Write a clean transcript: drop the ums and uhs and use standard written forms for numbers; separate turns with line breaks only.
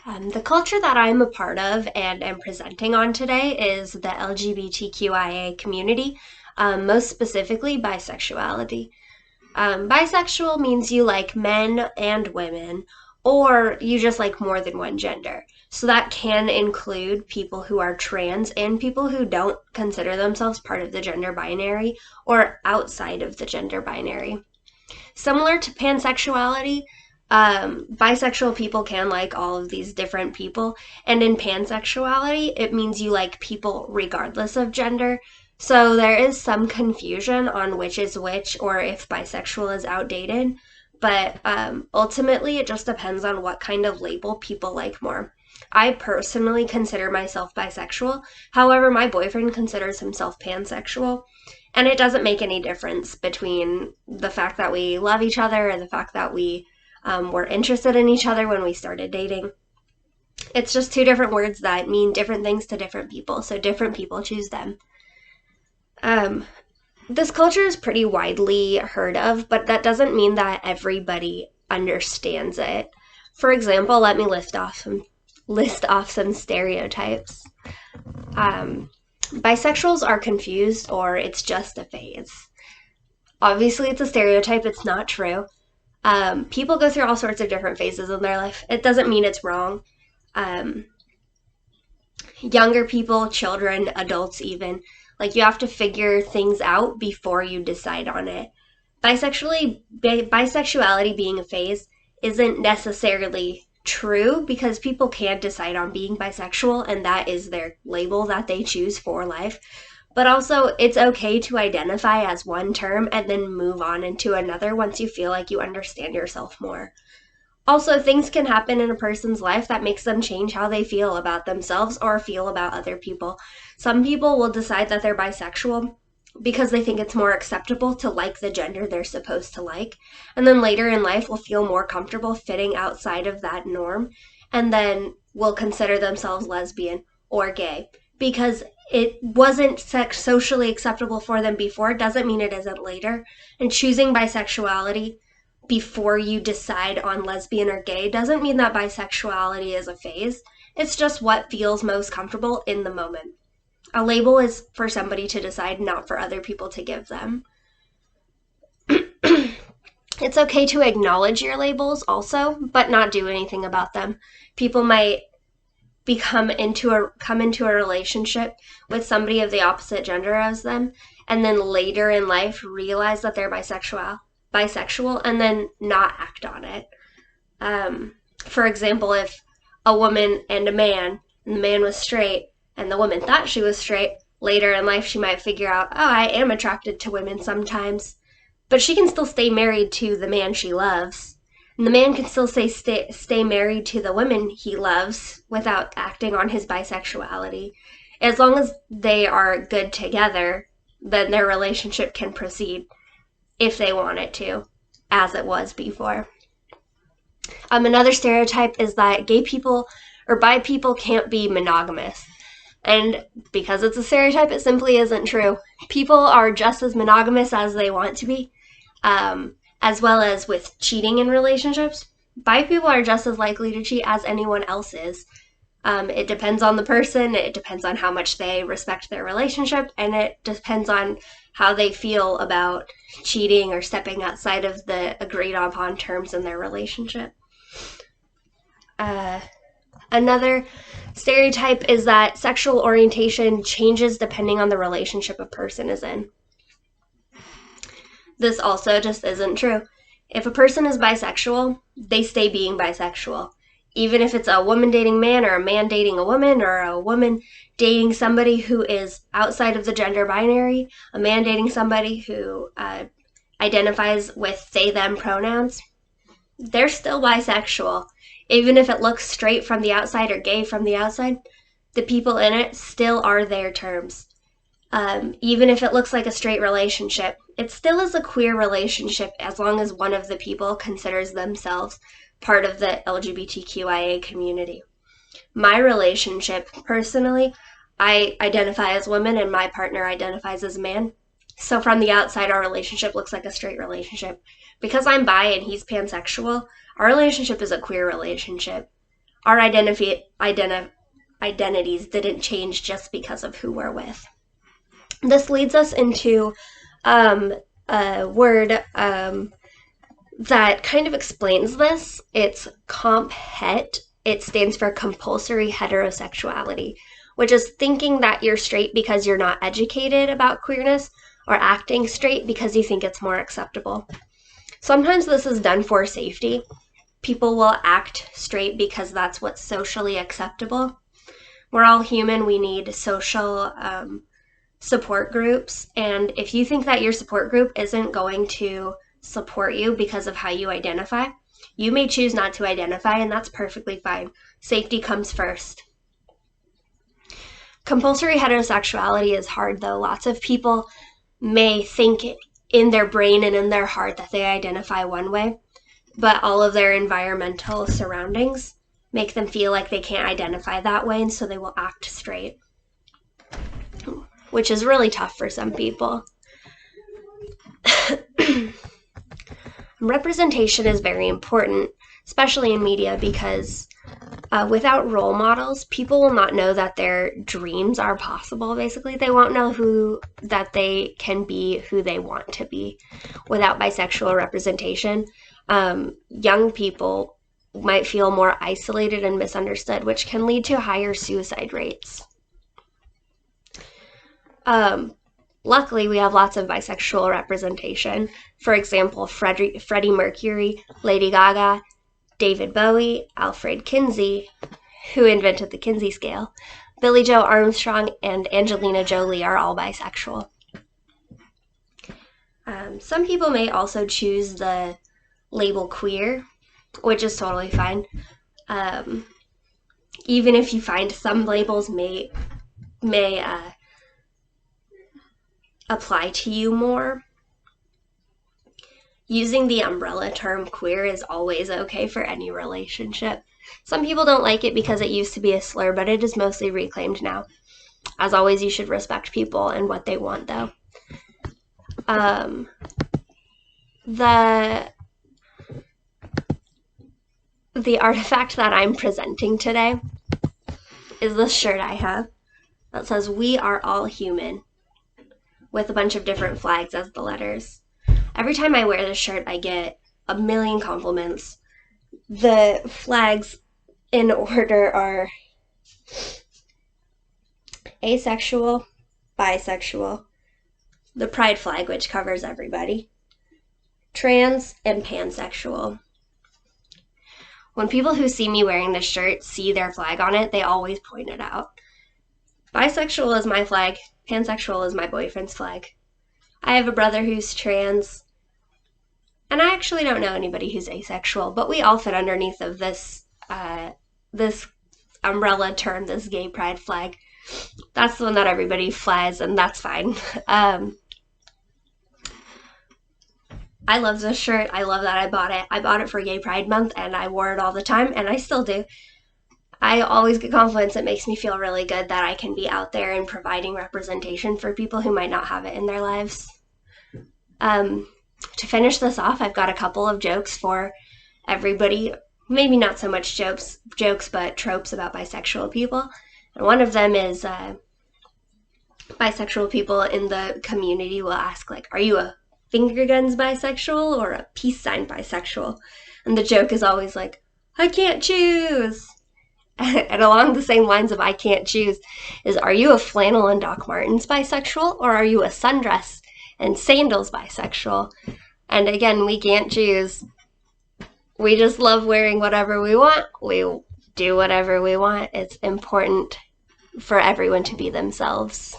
The culture that I'm a part of and am presenting on today is the LGBTQIA community, most specifically bisexuality. Bisexual means you like men and women, or you just like more than one gender. So that can include people who are trans and people who don't consider themselves part of the gender binary or outside of the gender binary. Similar to pansexuality, bisexual people can like all of these different people. And in pansexuality, it means you like people regardless of gender. So there is some confusion on which is which or if bisexual is outdated. But ultimately, it just depends on what kind of label people like more. I personally consider myself bisexual. However, my boyfriend considers himself pansexual. And it doesn't make any difference between the fact that we love each other and the fact that we were interested in each other when we started dating. It's just two different words that mean different things to different people, so different people choose them. Um, this culture is pretty widely heard of, but that doesn't mean that everybody understands it. For example, let me list off some stereotypes. Um, Bisexuals are confused, or it's just a phase. Obviously, it's a stereotype, it's not true. People go through all sorts of different phases in their life. It doesn't mean it's wrong. Um, Younger people, children, adults, even, like you have to figure things out before you decide on it. Bisexuality being a phase isn't necessarily true because people can't decide on being bisexual and that is their label that they choose for life. But also, it's okay to identify as one term and then move on into another once you feel like you understand yourself more. Also, things can happen in a person's life that makes them change how they feel about themselves or feel about other people. Some people will decide that they're bisexual because they think it's more acceptable to like the gender they're supposed to like. And then later in life will feel more comfortable fitting outside of that norm and then will consider themselves lesbian or gay because it wasn't socially acceptable for them before doesn't mean it isn't later. And choosing bisexuality before you decide on lesbian or gay doesn't mean that bisexuality is a phase. It's just what feels most comfortable in the moment. A label is for somebody to decide, not for other people to give them. It's okay to acknowledge your labels also, but not do anything about them. People might come into a relationship with somebody of the opposite gender as them and then later in life realize that they're bisexual and then not act on it. For example, if a woman and a man, and the man was straight, and the woman thought she was straight, later in life she might figure out, oh, I am attracted to women sometimes. But she can still stay married to the man she loves. And the man can still stay married to the woman he loves without acting on his bisexuality. As long as they are good together, then their relationship can proceed if they want it to, as it was before. Another stereotype is that gay people or bi people can't be monogamous. And because it's a stereotype, it simply isn't true. People are just as monogamous as they want to be, as well as with cheating in relationships. Bi people are just as likely to cheat as anyone else is. It depends on the person, it depends on how much they respect their relationship, and it depends on how they feel about cheating or stepping outside of the agreed upon terms in their relationship. Uh, Another stereotype is that sexual orientation changes depending on the relationship a person is in. This also just isn't true. If a person is bisexual, they stay being bisexual. Even if it's a woman dating a man or a man dating a woman or a woman dating somebody who is outside of the gender binary, a man dating somebody who identifies with they, them pronouns, they're still bisexual. Even if it looks straight from the outside or gay from the outside, the people in it still are their terms. Even if it looks like a straight relationship, it still is a queer relationship as long as one of the people considers themselves part of the LGBTQIA community. My relationship, personally, I identify as woman and my partner identifies as man. So from the outside, our relationship looks like a straight relationship. Because I'm bi and he's pansexual, our relationship is a queer relationship. our identities didn't change just because of who we're with. This leads us into a word that kind of explains this. It's comp-het. It stands for compulsory heterosexuality, which is thinking that you're straight because you're not educated about queerness, or acting straight because you think it's more acceptable. Sometimes this is done for safety. People will act straight because that's what's socially acceptable. We're all human. We need social support groups. And if you think that your support group isn't going to support you because of how you identify, you may choose not to identify, and that's perfectly fine. Safety comes first. Compulsory heterosexuality is hard, though. Lots of people may think in their brain and in their heart that they identify one way, but all of their environmental surroundings make them feel like they can't identify that way, and so they will act straight, which is really tough for some people. Representation is very important, especially in media, because without role models, people will not know that their dreams are possible, basically. They won't know that they can be who they want to be. Without bisexual representation, young people might feel more isolated and misunderstood, which can lead to higher suicide rates. Luckily, we have lots of bisexual representation. For example, Freddie Mercury, Lady Gaga, David Bowie, Alfred Kinsey, who invented the Kinsey scale, Billie Joe Armstrong, and Angelina Jolie are all bisexual. Some people may also choose the label queer, which is totally fine. Even if you find some labels may apply to you more, using the umbrella term queer is always okay for any relationship. Some people don't like it because it used to be a slur, but it is mostly reclaimed now. As always, you should respect people and what they want, though. The artifact that I'm presenting today is this shirt I have that says, "We are all human," with a bunch of different flags as the letters. Every time I wear this shirt, I get a million compliments. The flags in order are asexual, bisexual, the pride flag, which covers everybody, trans, and pansexual. When people who see me wearing this shirt see their flag on it, they always point it out. Bisexual is my flag. Pansexual is my boyfriend's flag. I have a brother who's trans, and I actually don't know anybody who's asexual, but we all fit underneath of this umbrella term, this gay pride flag. That's the one that everybody flies, and that's fine. I love this shirt. I love that I bought it. I bought it for Gay Pride Month, and I wore it all the time, and I still do. I always get compliments. It makes me feel really good that I can be out there and providing representation for people who might not have it in their lives. To finish this off, I've got a couple of jokes for everybody. Maybe not so much jokes, but tropes about bisexual people. And one of them is bisexual people in the community will ask, like, "Are you a finger guns bisexual or a peace sign bisexual?" And the joke is always like, "I can't choose." And along the same lines of "I can't choose" is, "Are you a flannel and Doc Martens bisexual, or are you a sundress and sandals bisexual?" And again, we can't choose. We just love wearing whatever we want. We do whatever we want. It's important for everyone to be themselves.